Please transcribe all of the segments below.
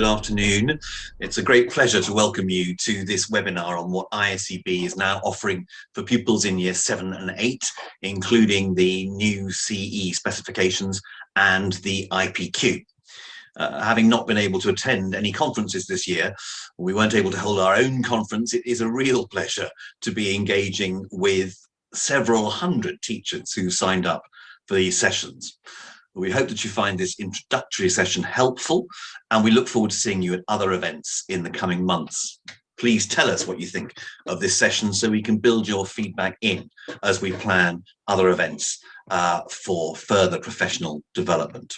afternoon. It's a great pleasure to welcome you to this webinar on what ISEB is now offering for pupils in year 7 and 8, including the new CE specifications and the IPQ. Having not been able to attend any conferences this year, we weren't able to hold our own conference. It is a real pleasure to be engaging with several hundred teachers who signed up for these sessions. We hope that you find this introductory session helpful, and we look forward to seeing you at other events in the coming months. Please tell us what you think of this session so we can build your feedback in as we plan other events for further professional development.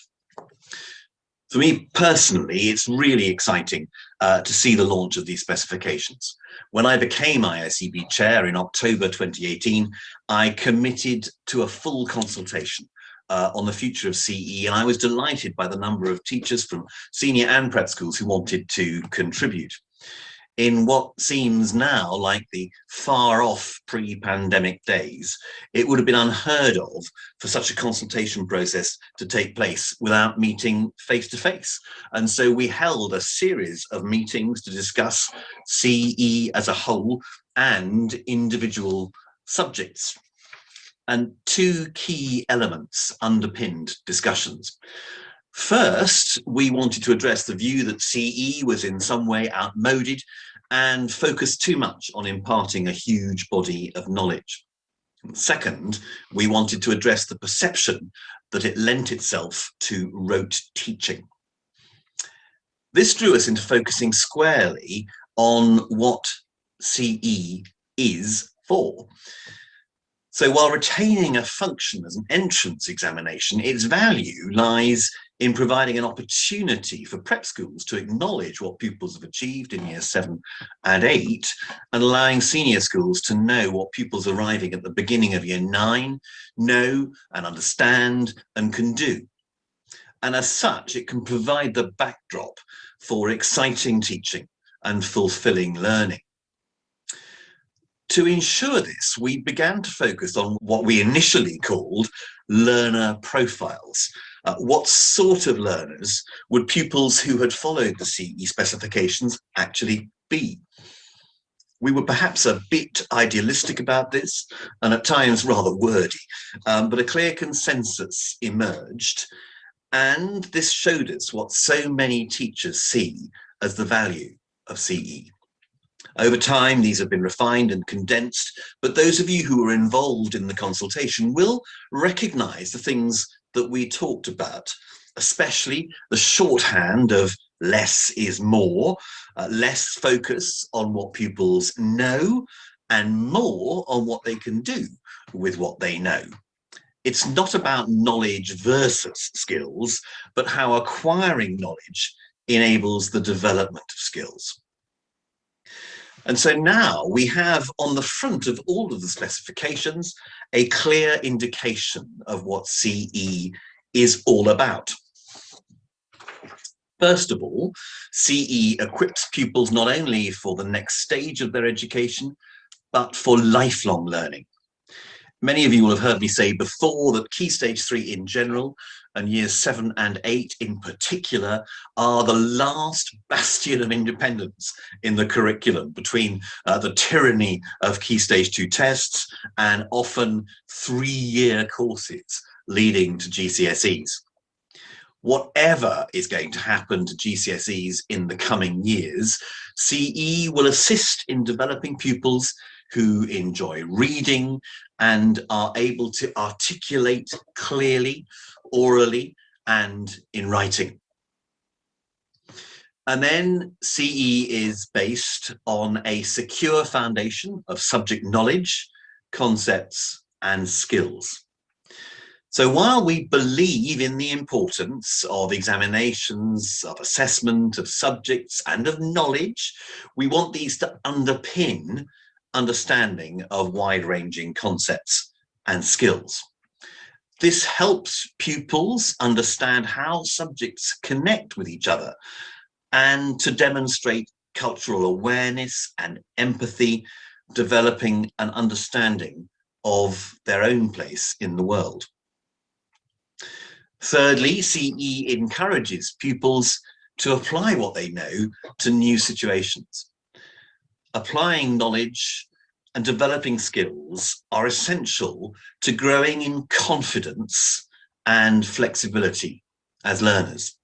For me personally, it's really exciting to see the launch of these specifications. When I became ISEB chair in October 2018, I committed to a full consultation on the future of CE, and I was delighted by the number of teachers from senior and prep schools who wanted to contribute. In what seems now like the far-off pre-pandemic days, it would have been unheard of for such a consultation process to take place without meeting face-to-face. And so we held a series of meetings to discuss CE as a whole and individual subjects. And two key elements underpinned discussions. First, we wanted to address the view that CE was in some way outmoded and focused too much on imparting a huge body of knowledge. Second, we wanted to address the perception that it lent itself to rote teaching. This drew us into focusing squarely on what CE is for. So while retaining a function as an entrance examination, its value lies in providing an opportunity for prep schools to acknowledge what pupils have achieved in year 7 and 8, and allowing senior schools to know what pupils arriving at the beginning of year 9 know and understand and can do. And as such, it can provide the backdrop for exciting teaching and fulfilling learning. To ensure this, we began to focus on what we initially called learner profiles. What sort of learners would pupils who had followed the CE specifications actually be? We were perhaps a bit idealistic about this, and at times rather wordy, but a clear consensus emerged, and this showed us what so many teachers see as the value of CE. Over time, these have been refined and condensed, but those of you who were involved in the consultation will recognize the things that we talked about, especially the shorthand of less is more, less focus on what pupils know and more on what they can do with what they know. It's not about knowledge versus skills, but how acquiring knowledge enables the development of skills. And so now we have on the front of all of the specifications a clear indication of what CE is all about. First of all, CE equips pupils not only for the next stage of their education, but for lifelong learning. Many of you will have heard me say before that Key Stage 3 in general and years 7 and 8 in particular are the last bastion of independence in the curriculum between the tyranny of Key Stage 2 tests and often 3-year courses leading to GCSEs. Whatever is going to happen to GCSEs in the coming years, CE will assist in developing pupils who enjoy reading and are able to articulate clearly, orally, and in writing. And then CE is based on a secure foundation of subject knowledge, concepts, and skills. So while we believe in the importance of examinations, of assessment, of subjects, and of knowledge, we want these to underpin understanding of wide-ranging concepts and skills. This helps pupils understand how subjects connect with each other and to demonstrate cultural awareness and empathy, developing an understanding of their own place in the world. Thirdly, CE encourages pupils to apply what they know to new situations. Applying knowledge and developing skills are essential to growing in confidence and flexibility as learners.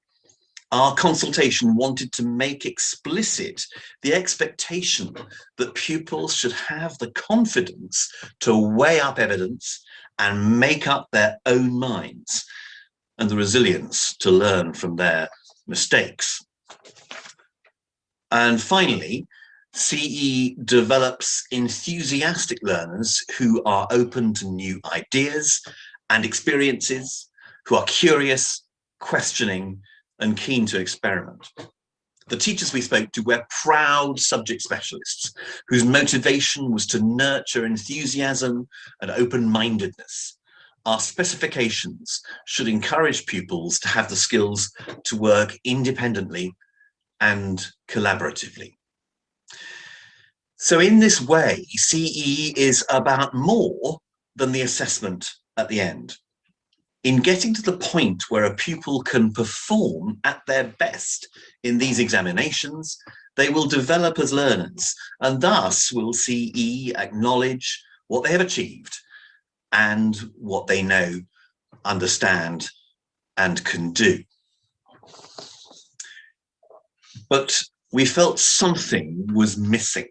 Our consultation wanted to make explicit the expectation that pupils should have the confidence to weigh up evidence and make up their own minds, and the resilience to learn from their mistakes. And finally, CE develops enthusiastic learners who are open to new ideas and experiences, who are curious, questioning, and keen to experiment. The teachers we spoke to were proud subject specialists whose motivation was to nurture enthusiasm and open-mindedness. Our specifications should encourage pupils to have the skills to work independently and collaboratively. So in this way, CE is about more than the assessment at the end. In getting to the point where a pupil can perform at their best in these examinations, they will develop as learners, and thus will CE acknowledge what they have achieved and what they know, understand, and can do. But we felt something was missing,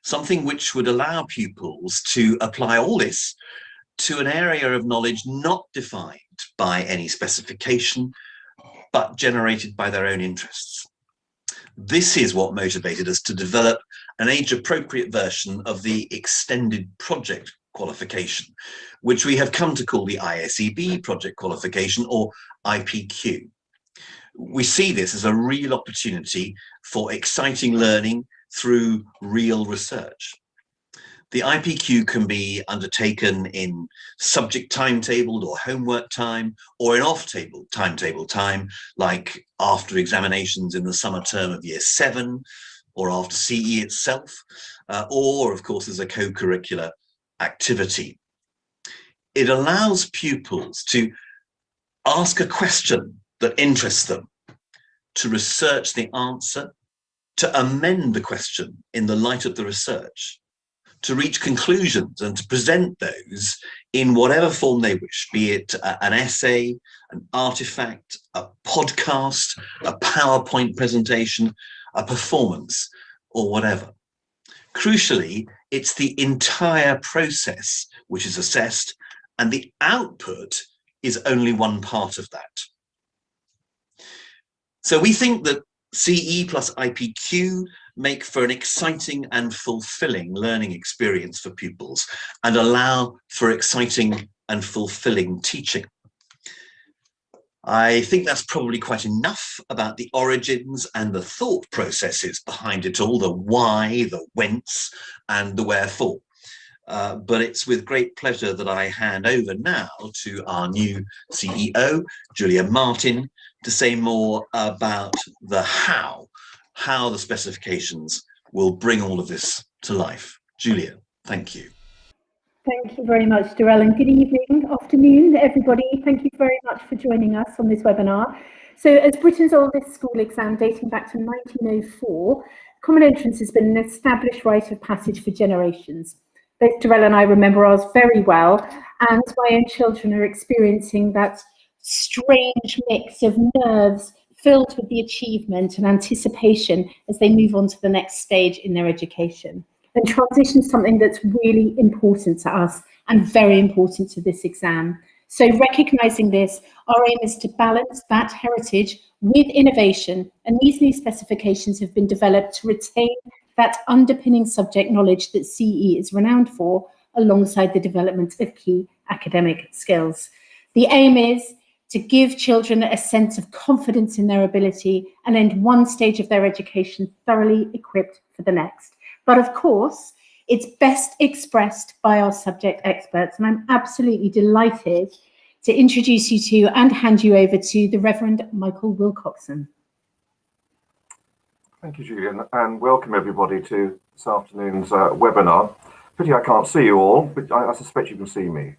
something which would allow pupils to apply all this to an area of knowledge not defined by any specification, but generated by their own interests. This is what motivated us to develop an age-appropriate version of the extended project qualification, which we have come to call the ISEB project qualification, or IPQ. We see this as a real opportunity for exciting learning through real research. The IPQ can be undertaken in subject timetabled or homework time, or in off-table timetable time, like after examinations in the summer term of year 7, or after CE itself, or of course as a co-curricular activity. It allows pupils to ask a question that interests them, to research the answer, to amend the question in the light of the research, to reach conclusions and to present those in whatever form they wish, be it an essay, an artifact, a podcast, a PowerPoint presentation, a performance, or whatever. Crucially, it's the entire process which is assessed, and the output is only one part of that. So we think that CE plus IPQ make for an exciting and fulfilling learning experience for pupils and allow for exciting and fulfilling teaching. I think that's probably quite enough about the origins and the thought processes behind it all, the why, the whence, and the wherefore. But it's with great pleasure that I hand over now to our new CEO, Julia Martin, to say more about the how the specifications will bring all of this to life. Julia, thank you. Thank you very much, Darrell, and good evening, afternoon, everybody. Thank you very much for joining us on this webinar. So as Britain's oldest school exam dating back to 1904, Common Entrance has been an established rite of passage for generations. Both Darrell and I remember ours very well, and my own children are experiencing that strange mix of nerves filled with the achievement and anticipation as they move on to the next stage in their education. And transition is something that's really important to us and very important to this exam. So recognising this, our aim is to balance that heritage with innovation, and these new specifications have been developed to retain that underpinning subject knowledge that CE is renowned for, alongside the development of key academic skills. The aim is to give children a sense of confidence in their ability and end one stage of their education thoroughly equipped for the next. But of course, it's best expressed by our subject experts, and I'm absolutely delighted to introduce you to and hand you over to the Reverend Michael Wilcoxon. Thank you, Julian, and welcome everybody to this afternoon's webinar. Pity I can't see you all, but I suspect you can see me.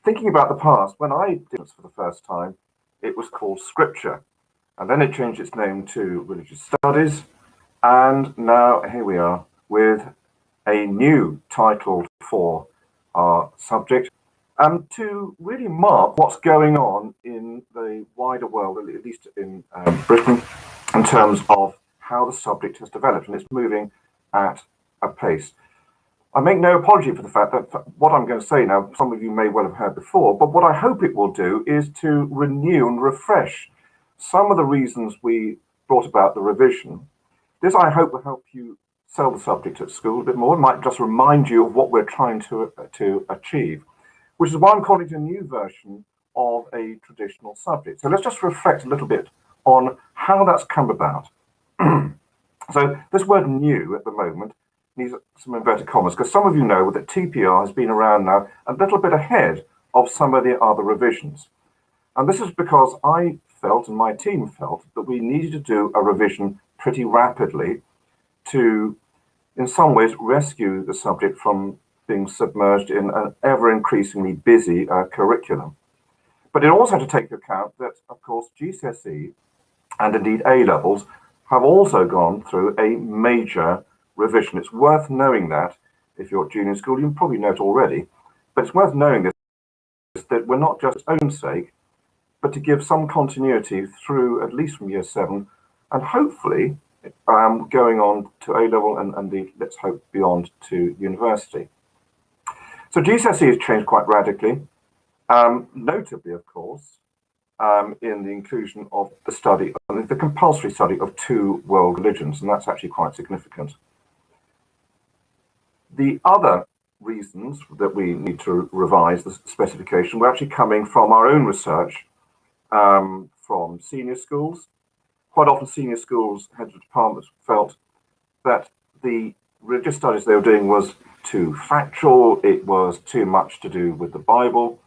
Thinking about the past, when I did this for the first time, it was called scripture. and then it changed its name to Religious Studies, and now here we are with a new title for our subject, to really mark what's going on in the wider world, at least in Britain, in terms of how the subject has developed, and it's moving at a pace. I make no apology for the fact that what I'm going to say now, some of you may well have heard before, but what I hope it will do is to renew and refresh some of the reasons we brought about the revision. This, I hope, will help you sell the subject at school a bit more. It might just remind you of what we're trying to achieve, which is why I'm calling it a new version of a traditional subject. So let's just reflect a little bit on how that's come about. So this word new at the moment needs some inverted commas, because some of you know that TPR has been around now a little bit ahead of some of the other revisions. And this is because I felt, and my team felt, that we needed to do a revision pretty rapidly to, in some ways, rescue the subject from being submerged in an ever-increasingly busy curriculum. But it also had to take into account that, of course, GCSE and indeed A-levels have also gone through a major revision. It's worth knowing that if you're at junior school, you probably know it already, but it's worth knowing this, that we're not just for its own sake, but to give some continuity through at least from year 7, and hopefully going on to A-level and indeed, let's hope, beyond to university. So GCSE has changed quite radically, notably, of course, in the inclusion of the study, the compulsory study of 2 world religions, and that's actually quite significant. The other reasons that we need to revise the specification were actually coming from our own research from senior schools. Quite often senior schools, heads of departments, felt that the religious studies they were doing was too factual, it was too much to do with the Bible.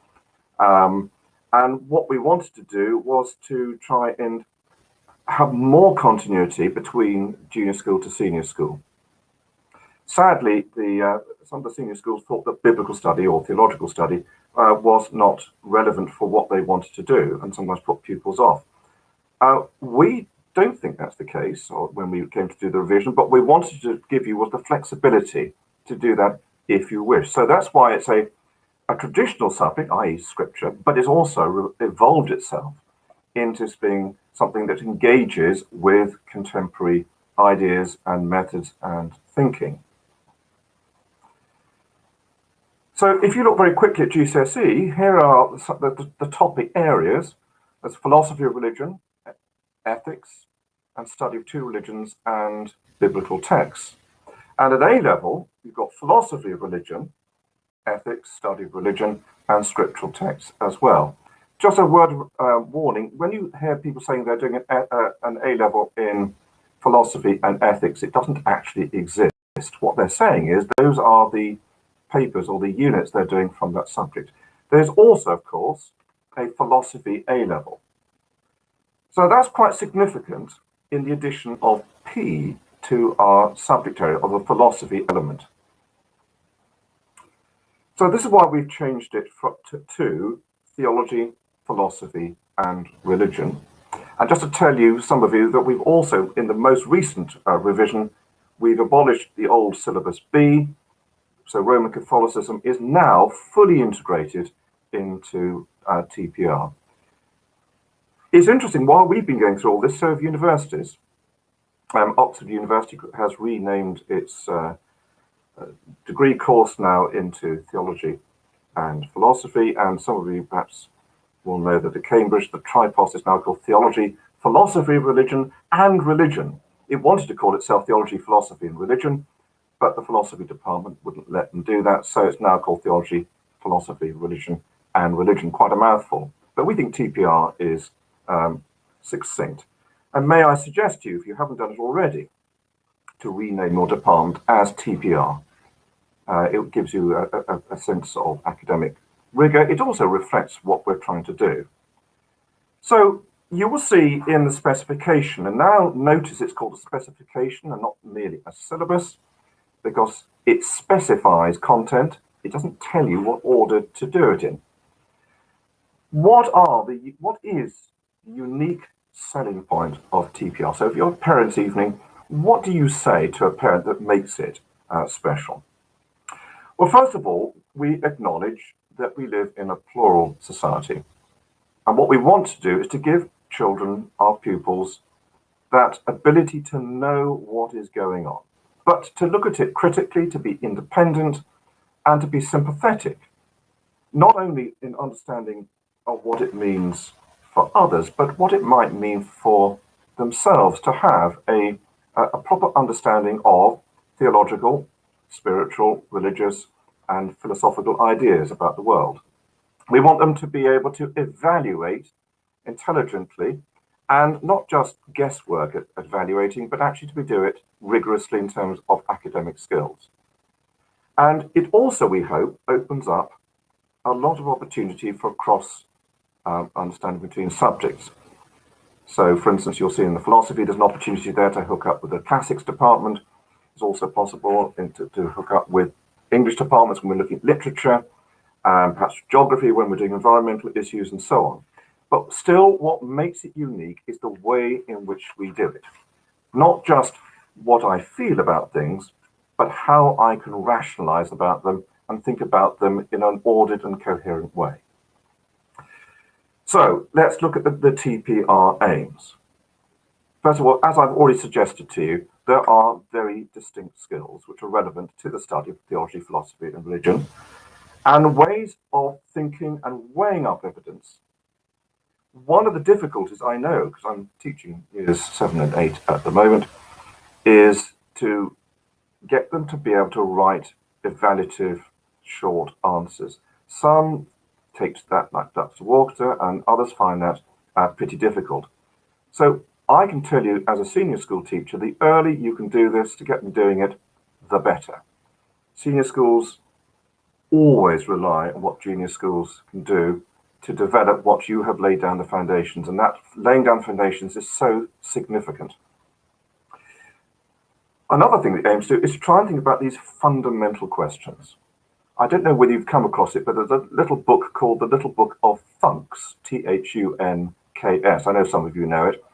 And what we wanted to do was to try and have more continuity between junior school to senior school. Sadly, some of the senior schools thought that biblical study or theological study was not relevant for what they wanted to do, and sometimes put pupils off. We don't think that's the case or when we came to do the revision, but we wanted to give you was the flexibility to do that if you wish. So that's why it's a traditional subject, i.e. scripture, but it's also evolved itself into being something that engages with contemporary ideas and methods and thinking. So if you look very quickly at GCSE, here are the topic areas. There's philosophy of religion, ethics, and study of 2 religions and biblical texts. And at A-level, you've got philosophy of religion, ethics, study of religion, and scriptural texts as well. Just a word of warning, when you hear people saying they're doing an A-level in philosophy and ethics, it doesn't actually exist. What they're saying is those are the papers or the units they're doing from that subject. There's also, of course, a philosophy A-level. So that's quite significant in the addition of P to our subject area of the philosophy element. So this is why we've changed it to theology, philosophy, and religion. And just to tell you, some of you, that we've also, in the most recent revision, we've abolished the old syllabus B. So Roman Catholicism is now fully integrated into TPR. It's interesting, while we've been going through all this, so have universities. Oxford University has renamed its degree course now into theology and philosophy, and some of you perhaps will know that at Cambridge, the tripos is now called theology, philosophy of religion, and religion. It wanted to call itself theology, philosophy, and religion, but the philosophy department wouldn't let them do that, so it's now called theology, philosophy, religion, and religion. Quite a mouthful, but we think TPR is succinct. And may I suggest to you, if you haven't done it already, to rename your department as TPR. It gives you a sense of academic rigor. It also reflects what we're trying to do. So you will see in the specification, and now notice it's called a specification and not merely a syllabus, because it specifies content. It doesn't tell you what order to do it in. What is the unique selling point of TPR? So if you're a parents' evening, what do you say to a parent that makes it special? Well, first of all, we acknowledge that we live in a plural society. And what we want to do is to give children, our pupils, that ability to know what is going on, but to look at it critically, to be independent, and to be sympathetic, not only in understanding of what it means for others, but what it might mean for themselves to have a proper understanding of theological, spiritual, religious, and philosophical ideas about the world. We want them to be able to evaluate intelligently and not just guesswork at evaluating, but actually to do it rigorously in terms of academic skills. And it also, we hope, opens up a lot of opportunity for cross understanding between subjects. So, for instance, you'll see in the philosophy, there's an opportunity there to hook up with the classics department. It's also possible to hook up with English departments when we're looking at literature, perhaps geography when we're doing environmental issues and so on. But still, what makes it unique is the way in which we do it. Not just what I feel about things, but how I can rationalize about them and think about them in an ordered and coherent way. So let's look at the TPR aims. First of all, as I've already suggested to you, there are very distinct skills which are relevant to the study of theology, philosophy, and religion, and ways of thinking and weighing up evidence. One of the difficulties I know, because I'm teaching years 7 and 8 at the moment, is to get them to be able to write evaluative short answers. Some take that like ducks to water, and others find that pretty difficult. So I can tell you, as a senior school teacher, the earlier you can do this to get them doing it, the better. Senior schools always rely on what junior schools can do to develop what you have laid down the foundations, and that laying down foundations is so significant. Another thing that aims to do is to try and think about these fundamental questions. I don't know whether you've come across it, but there's a little book called The Little Book of Thunks, Thunks. I know some of you know it.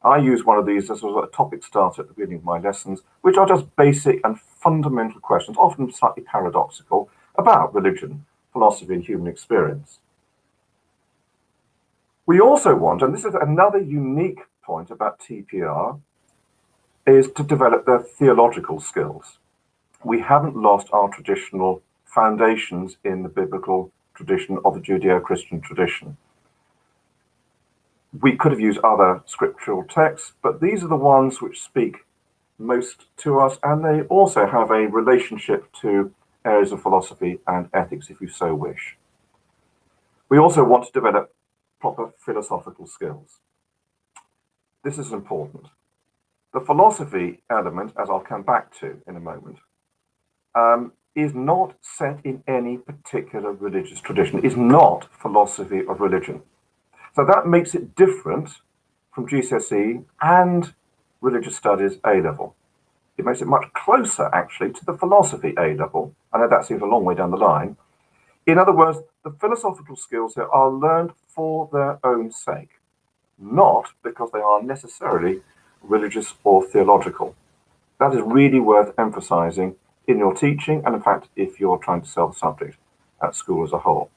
I use one of these as a topic starter at the beginning of my lessons, which are just basic and fundamental questions, often slightly paradoxical, about religion, philosophy, and human experience. We also want, and this is another unique point about TPR, is to develop their theological skills. We haven't lost our traditional foundations in the biblical tradition of the Judeo-Christian tradition. We could have used other scriptural texts, but these are the ones which speak most to us, and they also have a relationship to areas of philosophy and ethics, if you so wish. We also want to develop proper philosophical skills. This is important. The philosophy element, as I'll come back to in a moment, is not set in any particular religious tradition. It is not philosophy of religion. So that makes it different from GCSE and religious studies A-level. It makes it much closer, actually, to the philosophy A-level. I know that seems a long way down the line. In other words, the philosophical skills here are learned for their own sake, not because they are necessarily religious or theological. That is really worth emphasizing in your teaching, and in fact, if you're trying to sell the subject at school as a whole.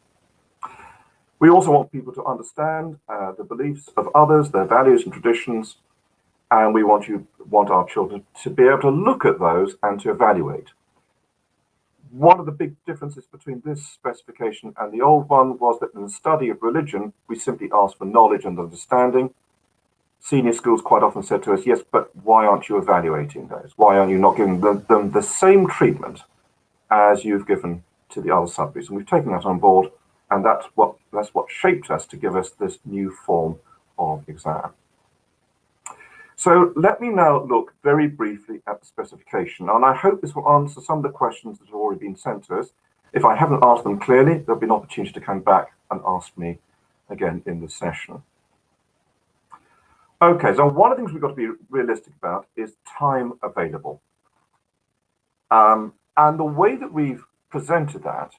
We also want people to understand the beliefs of others, their values and traditions, and we want our children to be able to look at those and to evaluate. One of the big differences between this specification and the old one was that in the study of religion, we simply asked for knowledge and understanding. Senior schools quite often said to us, yes, but why aren't you evaluating those? Why aren't you not giving them the same treatment as you've given to the other subjects? And we've taken that on board, and that's what shaped us to give us this new form of exam. So let me now look very briefly at the specification, and I hope this will answer some of the questions that have already been sent to us. If I haven't asked them clearly, there'll be an opportunity to come back and ask me again in the session. Okay, so one of the things we've got to be realistic about is time available. And the way that we've presented that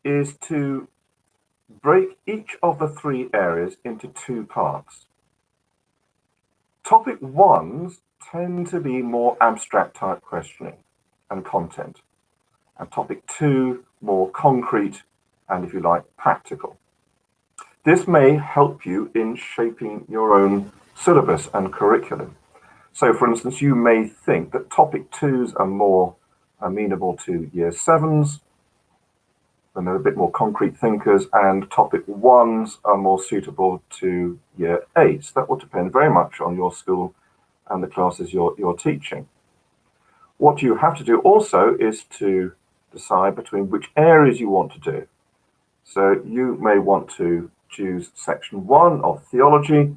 is to break each of the 3 areas into 2 parts. Topic 1s tend to be more abstract type questioning and content, and topic 2 more concrete and, if you like, practical. This may help you in shaping your own syllabus and curriculum. So, for instance, you may think that topic 2s are more amenable to year 7s, and they're a bit more concrete thinkers, and topic 1s are more suitable to year 8s. That will depend very much on your school and the classes you're teaching. What you have to do also is to decide between which areas you want to do. So you may want to choose section 1 of theology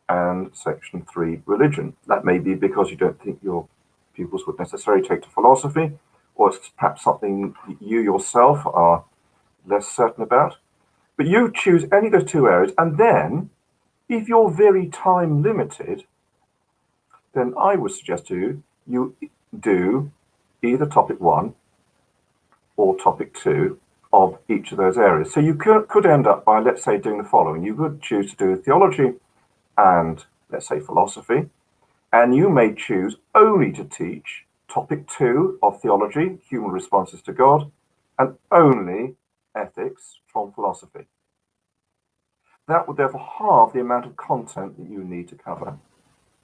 and section 3 religion. That may be because you don't think your pupils would necessarily take to philosophy, or it's perhaps something you yourself are less certain about. But you choose any of those 2 areas, and then if you're very time limited, then I would suggest to you do either topic 1 or topic 2 of each of those areas. So you could end up by, let's say, doing the following. You could choose to do theology and, let's say, philosophy, and you may choose only to teach topic 2 of theology, human responses to God, and only ethics from philosophy. That would therefore halve the amount of content that you need to cover.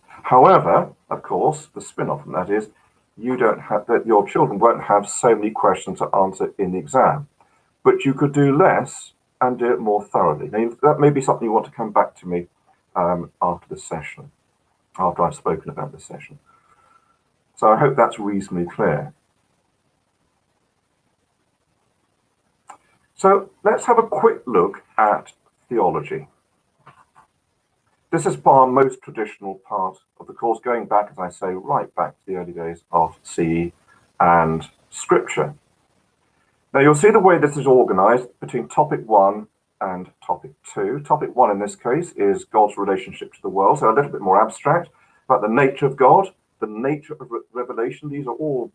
However, of course, the spin-off from that is you don't have that your children won't have so many questions to answer in the exam, but you could do less and do it more thoroughly. Now, that may be something you want to come back to me after the session, after I've spoken about the session. So I hope that's reasonably clear. So let's have a quick look at theology. This is our most traditional part of the course, going back, as I say, right back to the early days of CE and Scripture. Now you'll see the way this is organized between topic 1 and topic 2. Topic 1 in this case is God's relationship to the world, so a little bit more abstract, about the nature of God, the nature of revelation. These are all,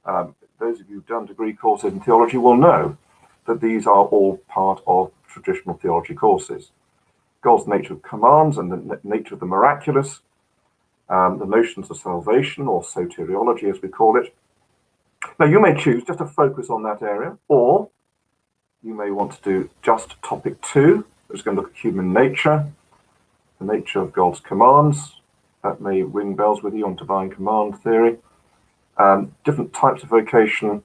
those of you who've done degree courses in theology will know that these are all part of traditional theology courses. God's nature of commands and the nature of the miraculous, the notions of salvation, or soteriology as we call it. Now you may choose just to focus on that area, or you may want to do just topic 2, which is going to look at human nature, the nature of God's commands. That may ring bells with you on divine command theory, different types of vocation,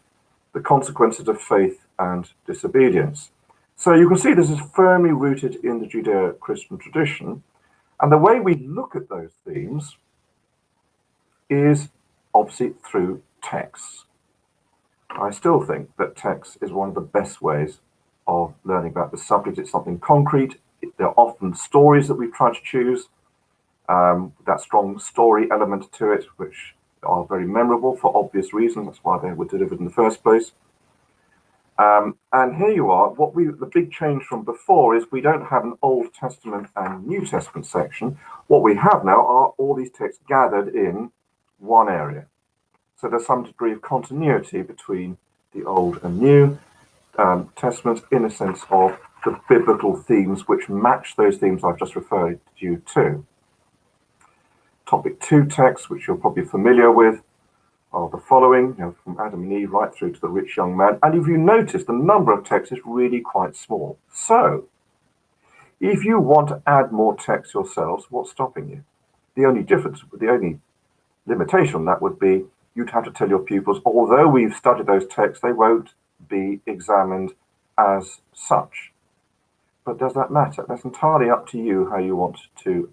the consequences of faith and disobedience. So you can see this is firmly rooted in the Judeo-Christian tradition, and the way we look at those themes is obviously through texts. I still think that text is one of the best ways of learning about the subject. It's something concrete. There are often stories that we've tried to choose, that strong story element to it, which are very memorable for obvious reasons. That's why they were delivered in the first place. And here you are. The big change from before is we don't have an Old Testament and New Testament section. What we have now are all these texts gathered in one area. So there's some degree of continuity between the Old and New Testaments in a sense of the biblical themes which match those themes I've just referred you to. Topic 2 texts, which you're probably familiar with, are the following, from Adam and Eve right through to the rich young man. And if you notice, the number of texts is really quite small. So if you want to add more text yourselves, what's stopping you? The only limitation on that would be you'd have to tell your pupils, although we've studied those texts, they won't be examined as such. But does that matter? That's entirely up to you how you want to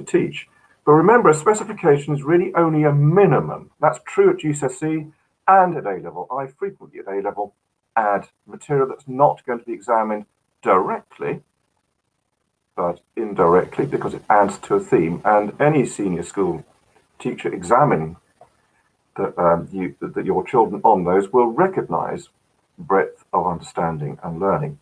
teach. But remember, a specification is really only a minimum. That's true at GCSE and at A-level. I frequently at A-level add material that's not going to be examined directly, but indirectly, because it adds to a theme. And any senior school teacher examining that your children on those will recognize breadth of understanding and learning.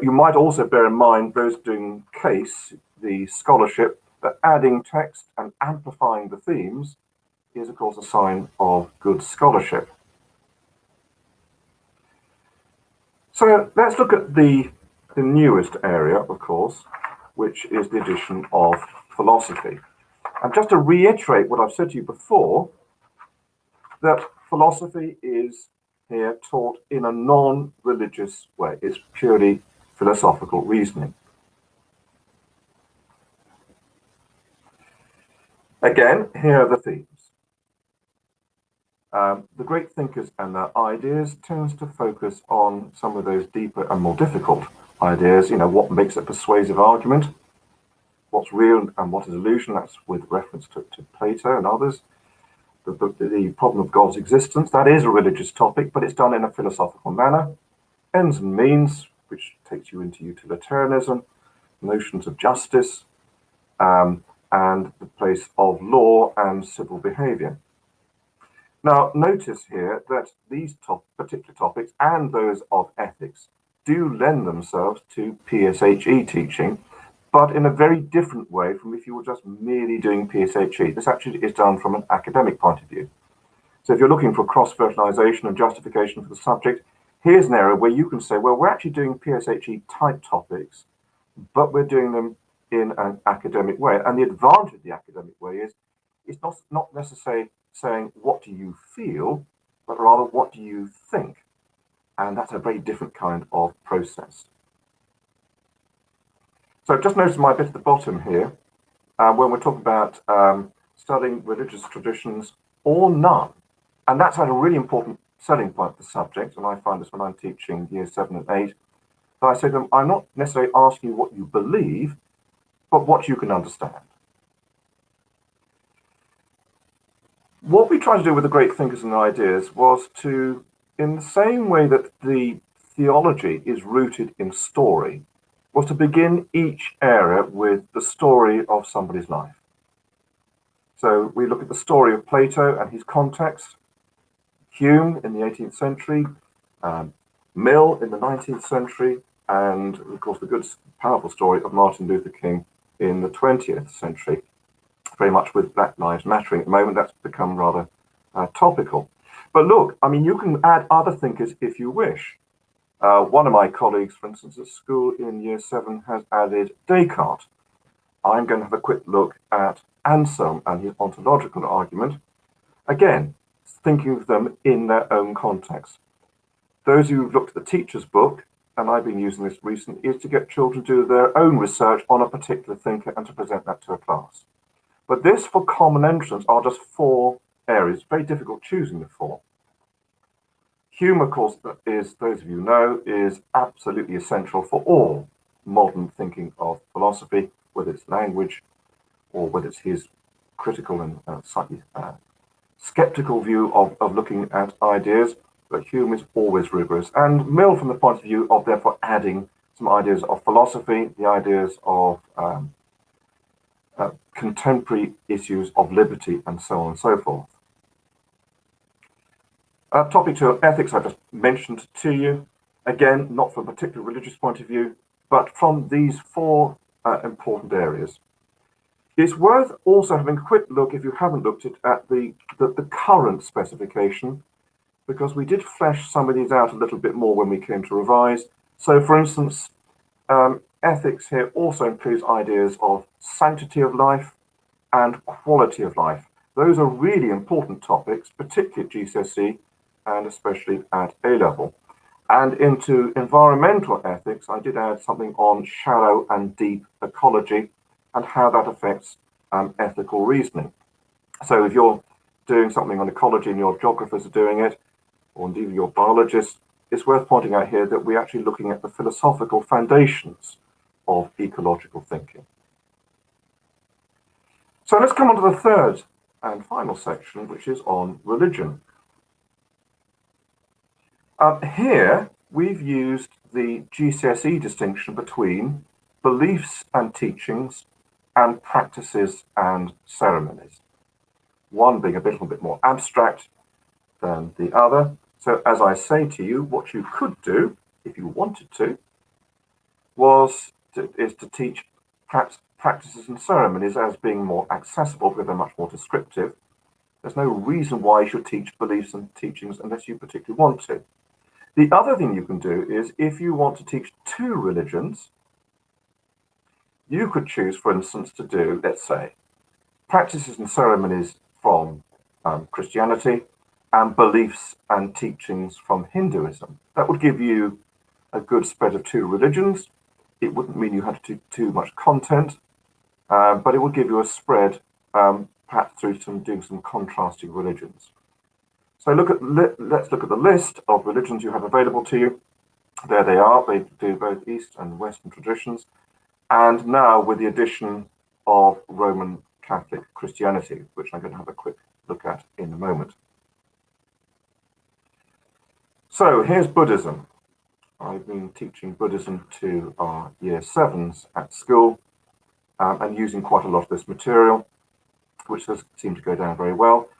You might also bear in mind those doing case, the scholarship, that adding text and amplifying the themes is, of course, a sign of good scholarship. So let's look at the newest area, of course, which is the addition of philosophy. And just to reiterate what I've said to you before, that philosophy is here taught in a non-religious way. It's purely philosophical reasoning. Again, here are the themes. The great thinkers and their ideas tends to focus on some of those deeper and more difficult ideas. What makes a persuasive argument, what's real and what is illusion. That's with reference to Plato and others. The problem of God's existence, that is a religious topic, but it's done in a philosophical manner. Ends and means, which takes you into utilitarianism, notions of justice, and the place of law and civil behavior. Now, notice here that these particular topics and those of ethics do lend themselves to PSHE teaching, but in a very different way from if you were just merely doing PSHE. This actually is done from an academic point of view. So if you're looking for cross-fertilization and justification for the subject, here's an area where you can say, well, we're actually doing PSHE type topics, but we're doing them in an academic way. And the advantage of the academic way is it's not necessarily saying, what do you feel, but rather, what do you think? And that's a very different kind of process. So just notice my bit at the bottom here, when we're talking about studying religious traditions or none. And that's a really important selling point of the subject, and I find this when I'm teaching year 7 and 8, that I say to them, I'm not necessarily asking you what you believe, but what you can understand. What we tried to do with the great thinkers and ideas was to, in the same way that the theology is rooted in story, was to begin each area with the story of somebody's life. So we look at the story of Plato and his context, Hume in the 18th century, Mill in the 19th century, and of course the good, powerful story of Martin Luther King in the 20th century. Very much with Black Lives Mattering at the moment, that's become rather topical. But look, I mean, you can add other thinkers if you wish. One of my colleagues, for instance, at school in year 7 has added Descartes. I'm going to have a quick look at Anselm and his ontological argument. Again, thinking of them in their own context. Those who've looked at the teacher's book, and I've been using this recently, is to get children to do their own research on a particular thinker and to present that to a class. But this, for common entrance, are just 4 areas. Very difficult choosing the 4. Hume, of course, is, those of you know, is absolutely essential for all modern thinking of philosophy, whether it's language or whether it's his critical and slightly skeptical view of looking at ideas. But Hume is always rigorous. And Mill, from the point of view of therefore adding some ideas of philosophy, the ideas of contemporary issues of liberty, and so on and so forth. Topic 2 of ethics I just mentioned to you. Again, not from a particular religious point of view, but from these 4 important areas. It's worth also having a quick look, if you haven't looked at the current specification, because we did flesh some of these out a little bit more when we came to revise. So, for instance, ethics here also includes ideas of sanctity of life and quality of life. Those are really important topics, particularly at GCSE and especially at A-level. And into environmental ethics, I did add something on shallow and deep ecology and how that affects ethical reasoning. So if you're doing something on ecology and your geographers are doing it, or indeed your biologists, it's worth pointing out here that we're actually looking at the philosophical foundations of ecological thinking. So let's come on to the third and final section, which is on religion. Here, we've used the GCSE distinction between beliefs and teachings and practices and ceremonies. One being a little bit more abstract than the other. So as I say to you, what you could do, if you wanted to, is to teach perhaps practices and ceremonies as being more accessible because they're much more descriptive. There's no reason why you should teach beliefs and teachings unless you particularly want to. The other thing you can do is, if you want to teach 2 religions, you could choose, for instance, to do, let's say, practices and ceremonies from Christianity, and beliefs and teachings from Hinduism. That would give you a good spread of two religions. It wouldn't mean you had to do too much content, but it would give you a spread, perhaps through doing some contrasting religions. So let's look at the list of religions you have available to you. There they are. They do both East and Western traditions, and now with the addition of Roman Catholic Christianity, which I'm going to have a quick look at in a moment. So here's Buddhism. I've been teaching Buddhism to our year 7s at school, and using quite a lot of this material, which does seem to go down very well,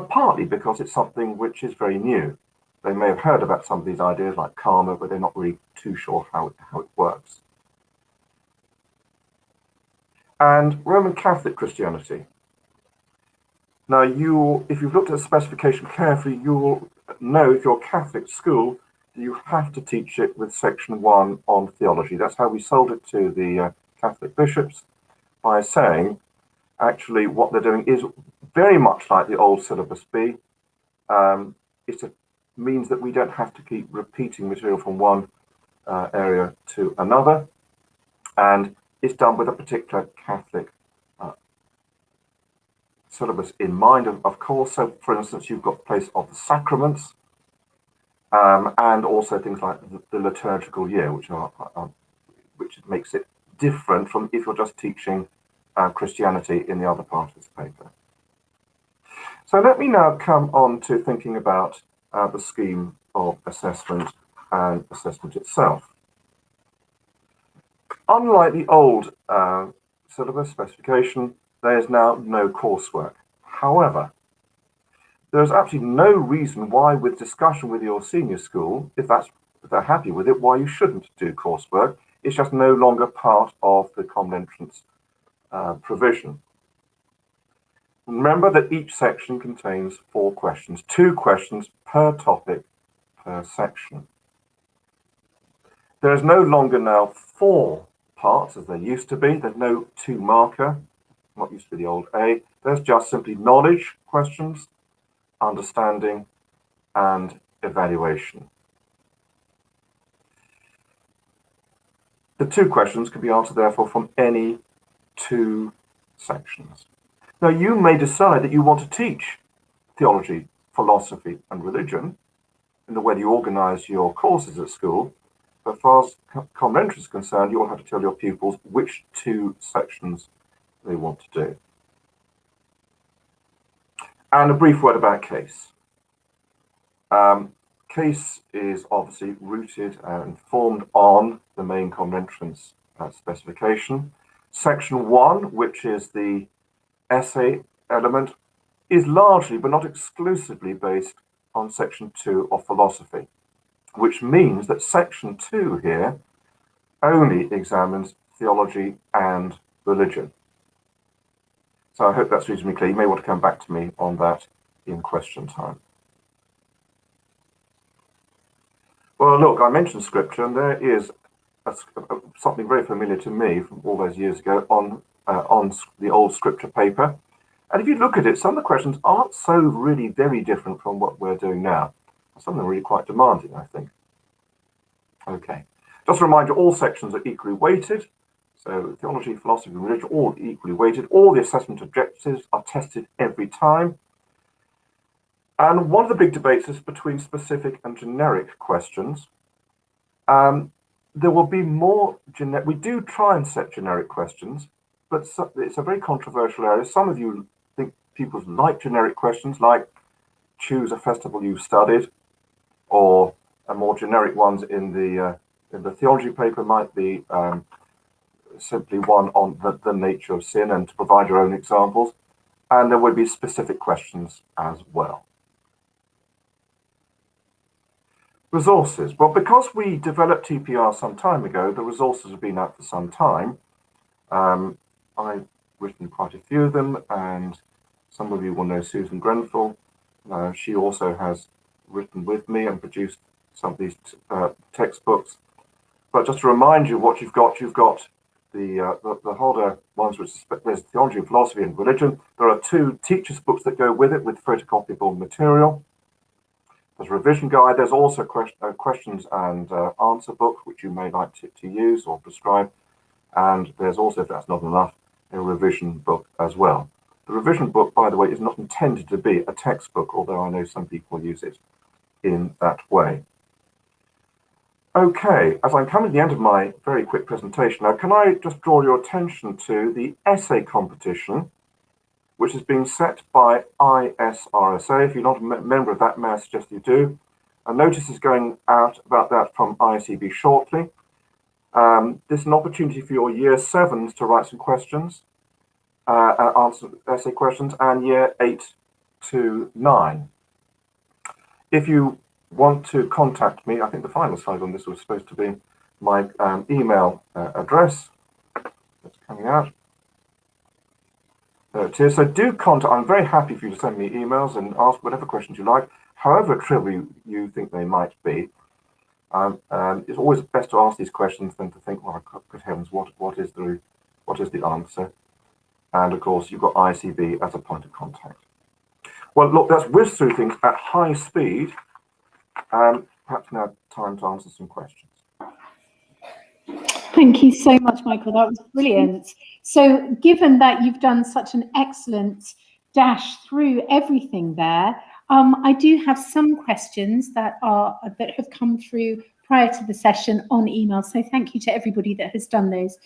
partly because it's something which is very new. They may have heard about some of these ideas like karma, but they're not really too sure how it works. And Roman Catholic Christianity. Now, if you've looked at the specification carefully, you will know if you're a Catholic school, you have to teach it with section 1 on theology. That's how we sold it to the Catholic bishops, by saying, actually, what they're doing is very much like the old syllabus B. It means that we don't have to keep repeating material from one area to another, and it's done with a particular Catholic syllabus in mind, of course. So, for instance, you've got place of the sacraments, and also things like the liturgical year, which makes it different from if you're just teaching Christianity in the other part of this paper. So let me now come on to thinking about the scheme of assessment and assessment itself. Unlike the old syllabus specification, there is now no coursework. However, there is absolutely no reason why, with discussion with your senior school, if they're happy with it, why you shouldn't do coursework. It's just no longer part of the common entrance provision. Remember that each section contains 4 questions, 2 questions per topic per section. There is no longer now 4 parts as there used to be. There's no 2 marker, what used to be the old A. There's just simply knowledge questions, understanding, and evaluation. The 2 questions can be answered, therefore, from any 2 sections. Now, you may decide that you want to teach theology, philosophy, and religion in the way you organize your courses at school, but as far as common entrance is concerned, you'll have to tell your pupils which 2 sections they want to do. And a brief word about CASE. CASE is obviously rooted and formed on the main common entrance specification. Section 1, which is the essay element, is largely but not exclusively based on section 2 of philosophy, which means that section 2 here only examines theology and religion. So I hope that's reasonably clear. You may want to come back to me on that in question time. Well, look, I mentioned scripture, and there is something very familiar to me from all those years ago on the old scripture paper. And if you look at it, some of the questions aren't so really very different from what we're doing now. Some of them are really quite demanding, I think. Okay. Just a reminder, all sections are equally weighted. So theology, philosophy, and religion, all equally weighted. All the assessment objectives are tested every time. And one of the big debates is between specific and generic questions. There will be more generic. We do try and set generic questions, but it's a very controversial area. Some of you think pupils like generic questions, like choose a festival you've studied, or a more generic ones in the theology paper might be simply one on the nature of sin and to provide your own examples. And there would be specific questions as well. Resources. Well, because we developed TPR some time ago, the resources have been out for some time. I've written quite a few of them, and some of you will know Susan Grenfell. She also has written with me and produced some of these textbooks. But just to remind you what you've got the Holder ones, which there's Theology, Philosophy and Religion. There are 2 teachers' books that go with it with photocopyable material. There's a revision guide. There's also a questions and answer book, which you may like to use or prescribe. And there's also, if that's not enough, a revision book as well. The revision book, by the way, is not intended to be a textbook, although I know some people use it in that way. Okay, as I'm coming to the end of my very quick presentation, now can I just draw your attention to the essay competition, which is being set by ISRSA. If you're not a member of that, may I suggest you do. A notice is going out about that from ISEB shortly. This is an opportunity for your year 7s to write some questions, answer essay questions, and year 8 to 9. If you want to contact me, I think the final slide on this was supposed to be my email address. That's coming out. There it is. So do contact. I'm very happy for you to send me emails and ask whatever questions you like, however trivial you think they might be. It's always best to ask these questions than to think, well, good heavens, what is the answer? And of course, you've got ISEB as a point of contact. Well, look, that's whizzed through things at high speed. Perhaps now time to answer some questions. Thank you so much, Michael. That was brilliant. So given that you've done such an excellent dash through everything there, I do have some questions that have come through prior to the session on email. So thank you to everybody that has done those.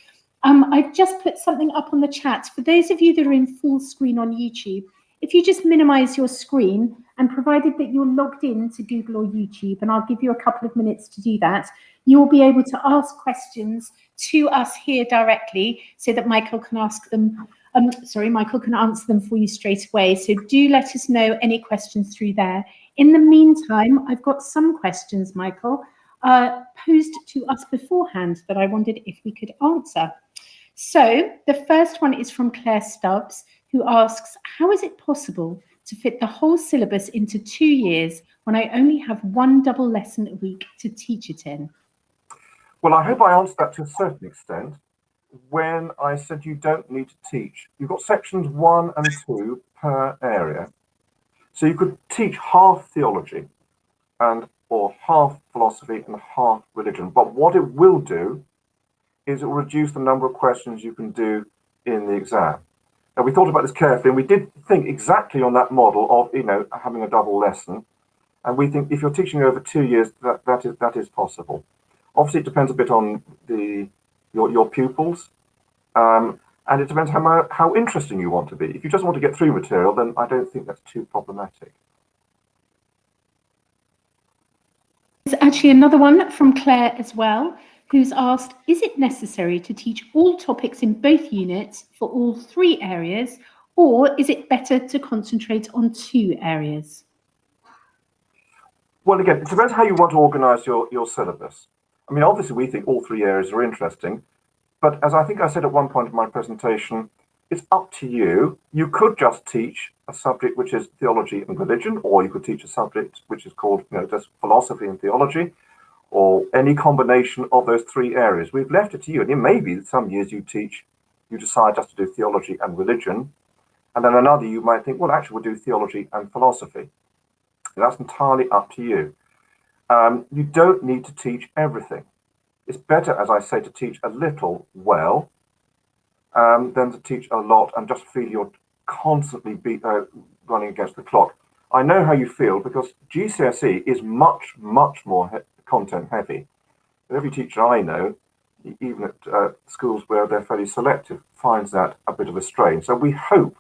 I've just put something up on the chat. For those of you that are in full screen on YouTube, if you just minimize your screen, and provided that you're logged in to Google or YouTube, and I'll give you a couple of minutes to do that, you will be able to ask questions to us here directly so that Michael can ask them. Michael can answer them for you straight away. So do let us know any questions through there. In the meantime, I've got some questions, Michael, posed to us beforehand that I wondered if we could answer. So the first one is from Claire Stubbs, who asks, how is it possible to fit the whole syllabus into 2 years when I only have 1 double lesson a week to teach it in? Well, I hope I answered that to a certain extent when I said you don't need to teach. You've got sections 1 and 2 per area. So you could teach half theology or half philosophy and half religion. But what it will do is it will reduce the number of questions you can do in the exam. Now, we thought about this carefully, and we did think exactly on that model of, having a double lesson. And we think if you're teaching over 2 years, that is possible. Obviously, it depends a bit on your pupils, and it depends how interesting you want to be. If you just want to get through material, then I don't think that's too problematic. There's actually another one from Claire as well, who's asked, is it necessary to teach all topics in both units for all 3 areas, or is it better to concentrate on 2 areas? Well, again, it depends how you want to organise your syllabus. I mean, obviously, we think all 3 areas are interesting, but as I think I said at one point in my presentation, it's up to you. You could just teach a subject which is theology and religion, or you could teach a subject which is called, just philosophy and theology, or any combination of those 3 areas. We've left it to you. And it may be that some years you decide just to do theology and religion, and then another you might think, well, actually, we'll do theology and philosophy. And that's entirely up to you. You don't need to teach everything. It's better, as I say, to teach a little well than to teach a lot and just feel you're constantly running against the clock. I know how you feel, because GCSE is much, much more content heavy. Every teacher I know, even at schools where they're fairly selective, finds that a bit of a strain. So we hope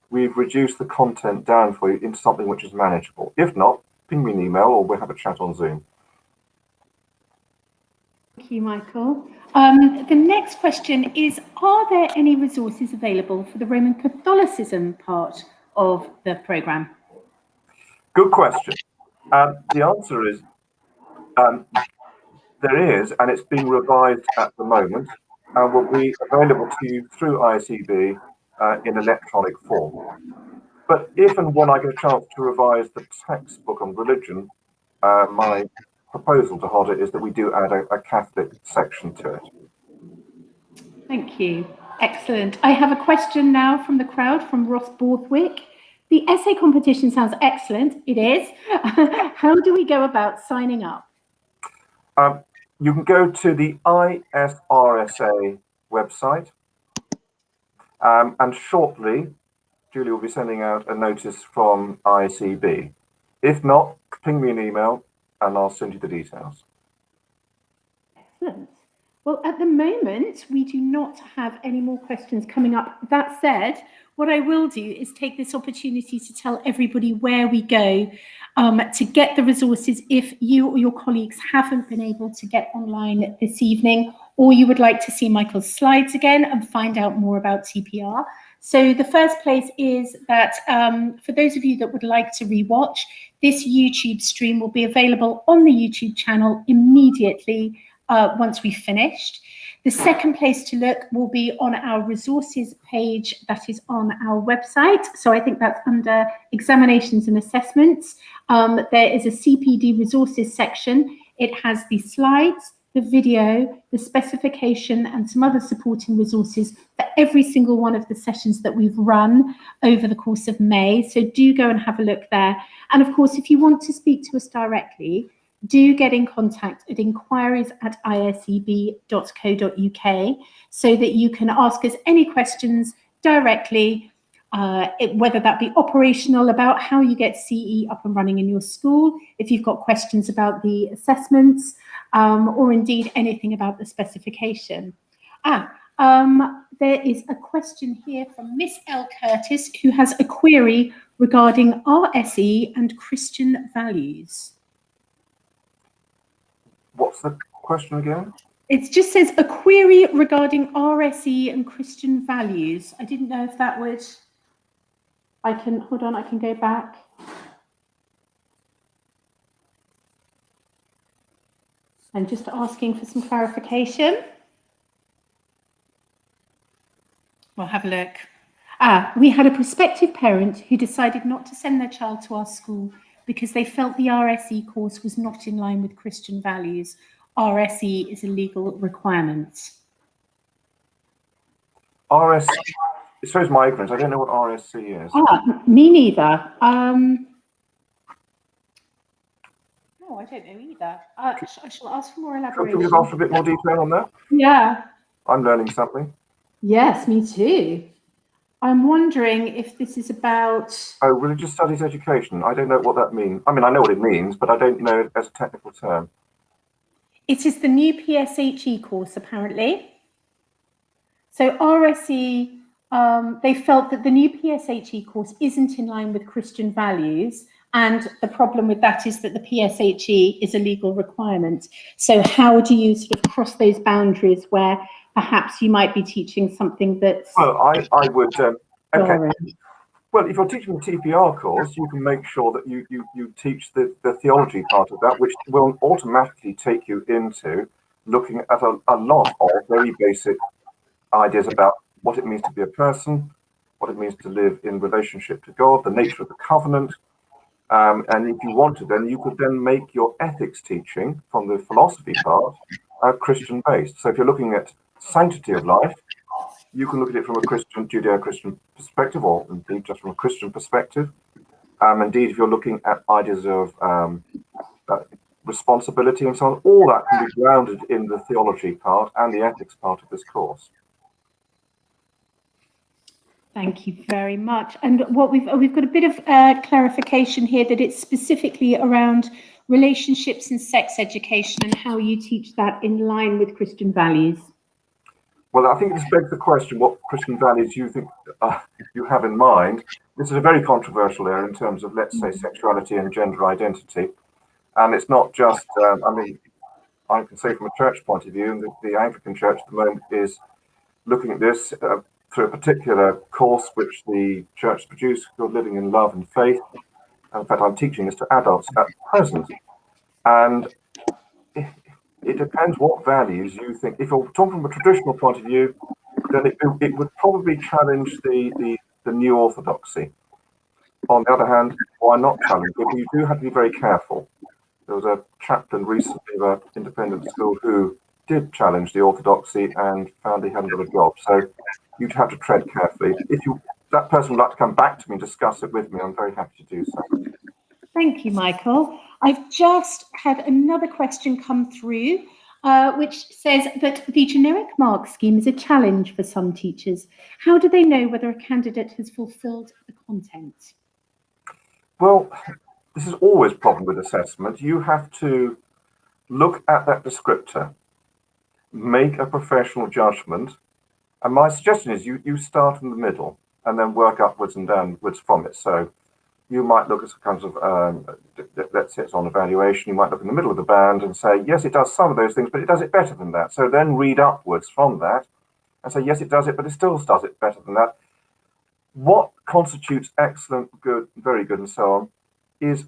we've reduced the content down for you into something which is manageable. If not, ping me an email or we'll have a chat on Zoom. Thank you, Michael. The next question is, are there any resources available for the Roman Catholicism part of the programme? Good question. The answer is there is, and it's being revised at the moment, and will be available to you through ISEB in electronic form. But if and when I get a chance to revise the textbook on religion, my proposal to Hodder is that we do add a Catholic section to it. Thank you. Excellent. I have a question now from the crowd, from Ross Borthwick. The essay competition sounds excellent. It is. How do we go about signing up? You can go to the ISRSA website, and shortly, Julie will be sending out a notice from ISEB. If not, ping me an email and I'll send you the details. Excellent. Well, at the moment, we do not have any more questions coming up. That said, what I will do is take this opportunity to tell everybody where we go to get the resources if you or your colleagues haven't been able to get online this evening, or you would like to see Michael's slides again and find out more about TPR. So the first place is that for those of you that would like to rewatch, this YouTube stream will be available on the YouTube channel immediately once we've finished. The second place to look will be on our resources page that is on our website. So I think that's under examinations and assessments. There is a CPD resources section. It has the slides, the video, the specification, and some other supporting resources for every single one of the sessions that we've run over the course of May. So do go and have a look there. And of course, if you want to speak to us directly, do get in contact at inquiries@iseb.co.uk so that you can ask us any questions directly, whether that be operational about how you get CE up and running in your school, if you've got questions about the assessments, or indeed anything about the specification. There is a question here from Miss L. Curtis, who has a query regarding RSE and Christian values. What's the question again? It just says a query regarding RSE and Christian values. I didn't know if that would, hold on, I can go back. I'm just asking for some clarification. We'll have a look. We had a prospective parent who decided not to send their child to our school because they felt the RSE course was not in line with Christian values. RSE is a legal requirement. RSE, it shows my ignorance. I don't know what RSE is. Me neither. No, I don't know either. I shall ask for more elaboration. Can you ask for a bit more detail on that? Yeah. I'm learning something. Yes, me too. I'm wondering if this is about... Oh, religious studies education. I don't know what that means. I mean, I know what it means, but I don't know it as a technical term. It is the new PSHE course, apparently. So RSE, they felt that the new PSHE course isn't in line with Christian values. And the problem with that is that the PSHE is a legal requirement. So how do you sort of cross those boundaries where perhaps you might be teaching something that's... Well, I would... okay. Well, if you're teaching a TPR course, you can make sure that you teach the theology part of that, which will automatically take you into looking at a lot of very basic ideas about what it means to be a person, what it means to live in relationship to God, the nature of the covenant. And if you want to, then you could then make your ethics teaching from the philosophy part Christian based. So if you're looking at sanctity of life, you can look at it from a Christian, Judeo-Christian perspective, or indeed just from a Christian perspective. Indeed, if you're looking at ideas of responsibility and so on, all that can be grounded in the theology part and the ethics part of this course. Thank you very much. And what we've got a bit of clarification here that it's specifically around relationships and sex education and how you teach that in line with Christian values. Well, I think this begs the question what Christian values you think you have in mind. This is a very controversial area in terms of, let's say, sexuality and gender identity. And it's not just, I mean, I can say from a church point of view, and the Anglican Church at the moment is looking at this through a particular course which the church produced called Living in Love and Faith. And in fact, I'm teaching this to adults at present. And it depends what values you think. If you're talking from a traditional point of view, then it would probably challenge the new orthodoxy. On the other hand, why not challenge it? You do have to be very careful. There was a chaplain recently of an independent school who did challenge the orthodoxy and found he hadn't got a job. So you'd have to tread carefully. If that person would like to come back to me and discuss it with me, I'm very happy to do so. Thank you, Michael. I've just had another question come through, which says that the generic mark scheme is a challenge for some teachers. How do they know whether a candidate has fulfilled the content? Well, this is always a problem with assessment. You have to look at that descriptor, make a professional judgment, and my suggestion is you start in the middle and then work upwards and downwards from it. So you might look at some kinds of, let's say it's on evaluation, you might look in the middle of the band and say, yes, it does some of those things, but it does it better than that. So then read upwards from that and say, yes, it does it, but it still does it better than that. What constitutes excellent, good, very good, and so on, is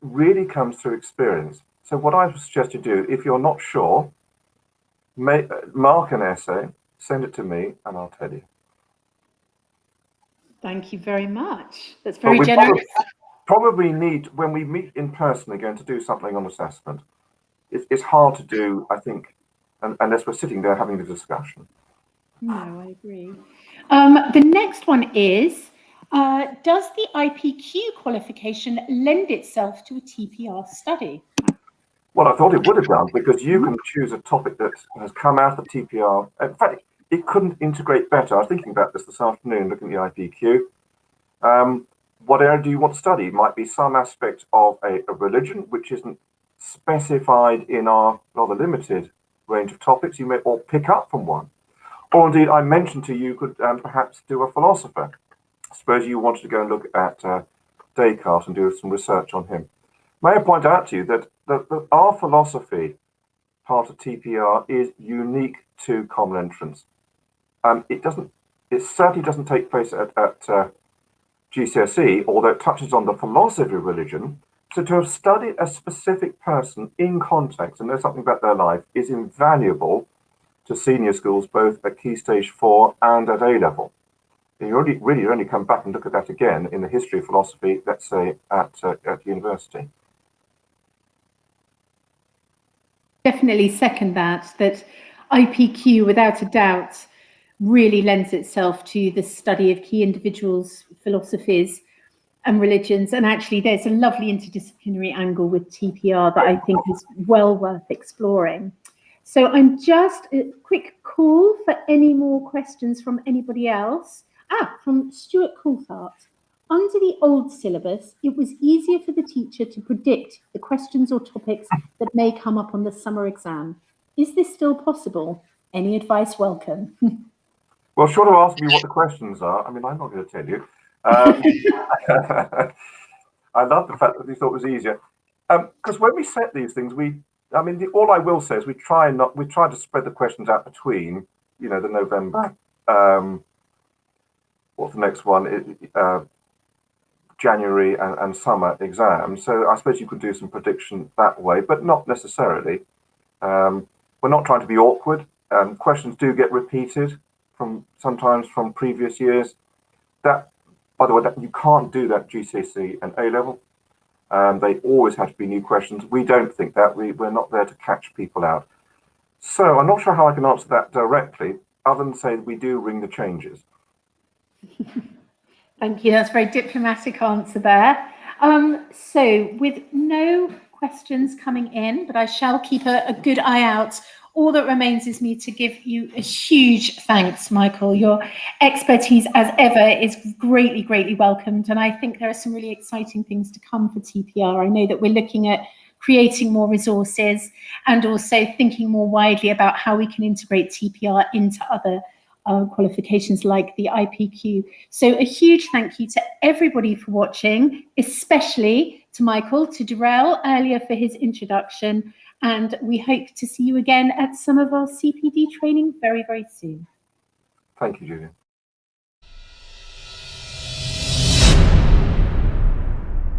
really comes through experience. So what I suggest you do, if you're not sure, mark an essay, send it to me, and I'll tell you. Thank you very much. That's very generous. Probably need, when we meet in person again, to do something on assessment. It's hard to do, I think, unless we're sitting there having the discussion. No, I agree. The next one is, does the IPQ qualification lend itself to a TPR study? Well, I thought it would have done, because you can choose a topic that has come out of TPR. In fact, it couldn't integrate better. I was thinking about this afternoon, looking at the IPQ. What area do you want to study? It might be some aspect of a religion, which isn't specified in our rather limited range of topics. You may all pick up from one. Or indeed, I mentioned to you, could perhaps do a philosopher. Suppose you wanted to go and look at Descartes and do some research on him. May I point out to you that our philosophy part of TPR is unique to common entrance. It certainly doesn't take place at GCSE, although it touches on the philosophy of religion. So to have studied a specific person in context and know something about their life is invaluable to senior schools, both at Key Stage 4 and at A-level. You really only come back and look at that again in the history of philosophy, let's say, at university. Definitely second that IPQ, without a doubt, really lends itself to the study of key individuals, philosophies and religions. And actually, there's a lovely interdisciplinary angle with TPR that I think is well worth exploring. So I'm just a quick call for any more questions from anybody else. From Stuart Coulthart. Under the old syllabus, it was easier for the teacher to predict the questions or topics that may come up on the summer exam. Is this still possible? Any advice welcome. Well, short of asking me what the questions are, I mean, I'm not going to tell you. I love the fact that you thought it was easier. Because when we set these things, all I will say is we try to spread the questions out between, the November, what's the next one? January and summer exams. So I suppose you could do some prediction that way, but not necessarily. We're not trying to be awkward. Questions do get repeated sometimes from previous years. That, by the way, you can't do that GCSE and A-level. They always have to be new questions. We don't think that. We're not there to catch people out. So I'm not sure how I can answer that directly, other than say that we do ring the changes. Thank you. That's a very diplomatic answer there. So with no questions coming in, but I shall keep a good eye out, all that remains is me to give you a huge thanks, Michael. Your expertise, as ever, is greatly, greatly welcomed. And I think there are some really exciting things to come for TPR. I know that we're looking at creating more resources and also thinking more widely about how we can integrate TPR into other qualifications like the IPQ. So a huge thank you to everybody for watching, especially to Michael, to Darrell earlier for his introduction. And we hope to see you again at some of our CPD training very, very soon. Thank you, Julian.